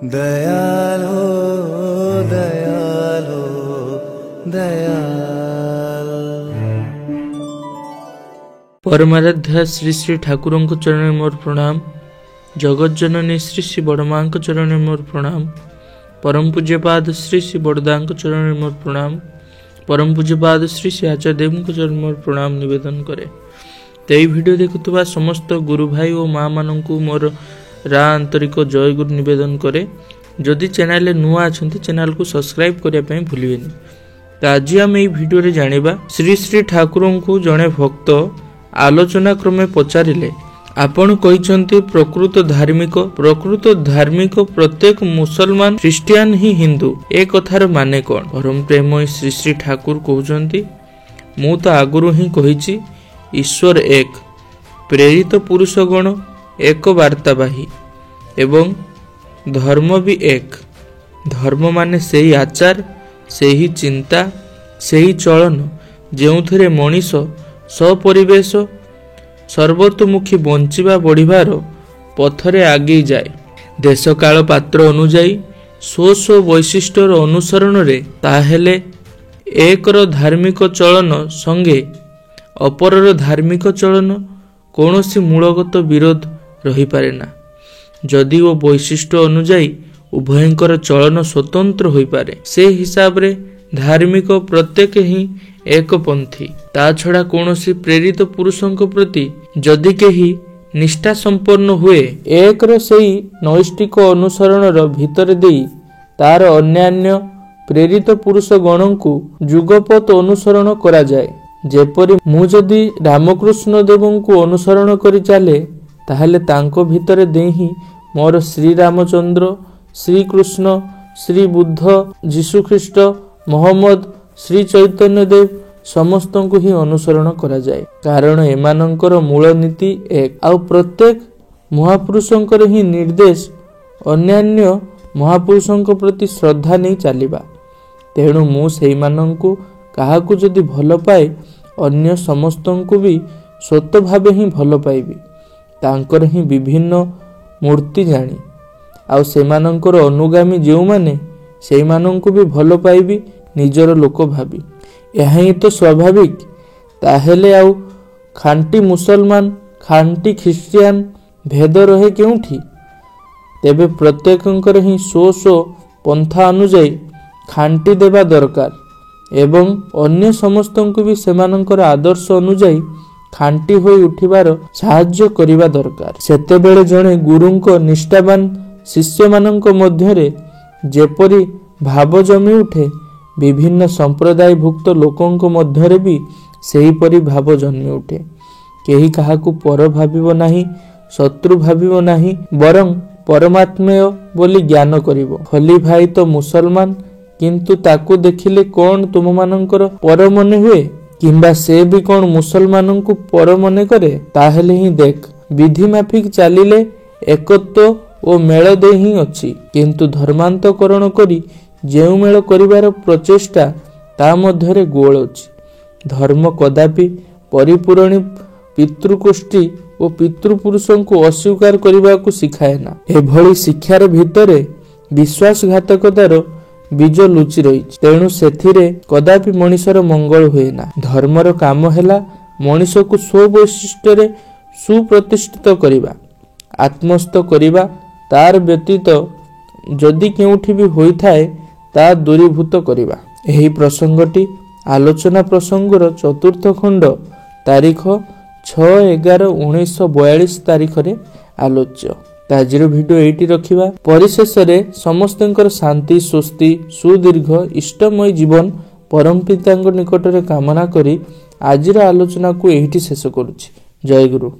दयाल हो दयाल हो दयाल। परमाराध्या श्री श्री ठाकुर चरण मोर प्रणाम। जगत जननी श्री श्री बड़मा चरण मोर प्रणाम। परम पूज्यपाद श्री श्री बड़दा चरण मोर प्रणाम। परम पूज्यपाद श्री श्री आचार्यदेव चरण मोर प्रणाम निवेदन करे। तो यही वीडियो देखुवा समस्त गुरु भाई और माँ मानू मोर रा आंतरिक जय गुरु निवेदन करे। जदि चैनल नुआ अच्छा चैनल को सब्सक्राइब करने भूलें। तो आज आम ये भिडियो जानिबा श्री श्री ठाकुर को जड़े भक्त आलोचना क्रमे पचारिले आपण कहिसंती प्रकृत धार्मिक प्रत्येक मुसलमान ख्रिस्टियान ही हिंदू ए कथार माने कौन। परम प्रेम श्री श्री ठाकुर कहउचंती मु तो आगुरु ही कहिछि ईश्वर एक, प्रेरित पुरुषगण एक वार्तावाही एवं धर्म भी एक। धर्म माने सेही आचार, सेही चिंता, सेही चलन जेउथिरे मनीष सपरिवेश सर्वतोमुखी बंचिबा बढ़िबार पथरे आगे जाए। देश काल पात्र अनुजाई स्व वैशिष्ट्यर अनुसरण रे ताहेले एकर धार्मिक चलन संगे अपरर धार्मिक चलन कौनसी मूलगत विरोध रही पारे ना। जदि वो वैशिष्ट्य अनुजाई उभयंकर चलन स्वतंत्र होई पारे, से हिसाब रे धार्मिक प्रत्येक ही एक पंथी। ता छड़ा कौनसी प्रेरित पुरुषों प्रति जदि केही निष्ठा संपन्न हुए एक सेही नैष्टिक अनुसरण भितर देई तार अन्यान्य प्रेरित पुरुष गण को जुगपत अनुसरण करा जाए। जेपरि मु जदि रामकृष्ण देव को अनुसरण करी चले ताहले तांको भितर देही मोर श्री रामचंद्र, श्री कृष्ण, श्री बुद्ध, जीशुख्रीष्ट, मोहम्मद, श्री चैतन्य देव समस्त को ही अनुसरण करा जाए। कारण एमानंकर मूल नीति एक। आउ प्रत्येक महापुरुषंकर ही निर्देश अन्यान्य महापुरुषों प्रति श्रद्धा नहीं चलिबा। तेणु मु सेई मानंकु काहाकु जदि भल पाए अन्य समस्तों को भी स्वत भावे ही भल पाइबी। तांकर ही विभिन्न मूर्ति जानी आउ सेमानंकर अनुगामी जेउ माने सेई मानंकु भी भल पाइबी निजर लोक भाबी। यह ही तो स्वाभाविक। ताहेले आउ खांटी मुसलमान खांटी ख्रिस्टियान भेद रहे केउठी? तेबे प्रत्येकंकर ही स्व पंथा अनुजाई खांटी देवा दरकार एवं अन्य समस्तों को भी सेमानंकर आदर्श अनुजाई खांटी होई उठिबार साहाय्य करिबा दरकार। सेतेबेले जणे गुरुंको निष्ठावान शिष्य मानंक मध्यरे जेपरि भाव जमी उठे, विभिन्न संप्रदाय भुक्त लोकों मध्यरे भी सेही परि भाव जन्मी उठे। केही काहाकू पर भाबिबो नाही, शत्रु भाबिबो नाही, बरं परमात्मेय बोली ज्ञान करिबो। खली भाई तो मुसलमान किंतु ताकू देखिले कौन तुम मानंकर पर मने हुए किंबा से भी कौन मुसलमान को पर मने करे? ताहेले ही देख विधि माफिक चलिले एकत्व ओ मेल दे ही अछि, किंतु धर्मांतकरण करी जेउ मेल करिवार प्रचेष्टा ता मध्यरे गोल अछि। धर्म कदापि परिपूरणी पितृकोष्ठी ओ पितृपुरुषों को अस्वीकार करिबा को सिखाए ना। एभली शिक्षार भितरे विश्वासघातकतार बीज लुचि रही। तेणु सेथिरे कदापि मनीषर मंगल हुए ना। धर्मर काम हेला मनीष को स्ववैशिष्ट्य रे सुप्रतिष्ठित करिबा, आत्मस्थ करिबा। तार व्यतीत जदि केउठी भी होई थाए ता दूरीभूत करिबा। एही प्रसंगटी आलोचना प्रसंगर चतुर्थ खंड तारीख 6/11/1942 तारीख रे आलोच्य। आजिर भिडियो एटी रखिबा। परिशेष रे समस्तंकर शांति स्वस्ति सुदीर्घ इष्टमय जीवन परम पितांग निकट रे कामना करी आजिर आलोचना को एहिटी शेष करूछि। जय गुरु।